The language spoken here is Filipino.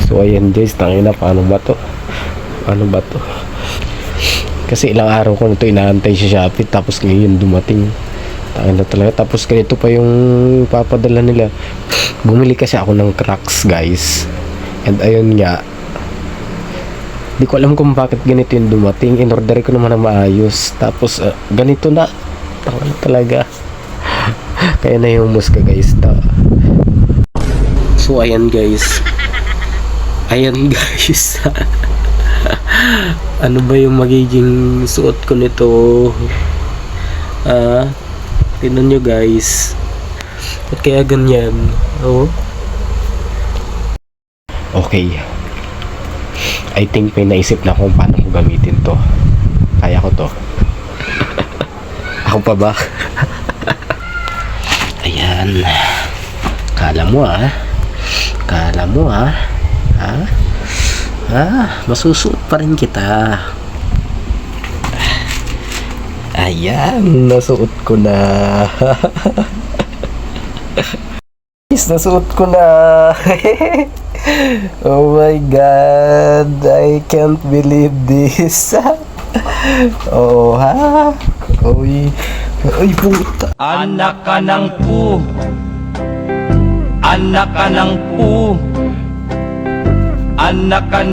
So ayan guys, tangina, paano ba to? Ano ba to? Kasi ilang araw ko na to inaantay sa Shopee, tapos ngayon dumating. Tangina talaga. Tapos ganito pa yung papadala nila. Bumili kasi ako ng Crocs guys. And ayun nga, di ko alam kung bakit ganito yung dumating. In-order ko naman na maayos. Tapos ganito na. Tangina talaga. Kaya na yung muska guys. So ayan guys. Ayan guys. Ano ba yung magiging suot ko nito? Tingnan nyo guys. Ba't kaya ganyan? Oh. Okay. I think may naisip na kung paano ko gamitin to. Kaya ko to. Ako pa ba? Ayan. Kala mo Kala mo masusuot pa rin kita. Ayan, nasuot ko na. Nasuot ko na. Oh my god, I can't believe this. Oh Uy, puta. Anak ka ng pu. Anak ka ng pu. Anak ka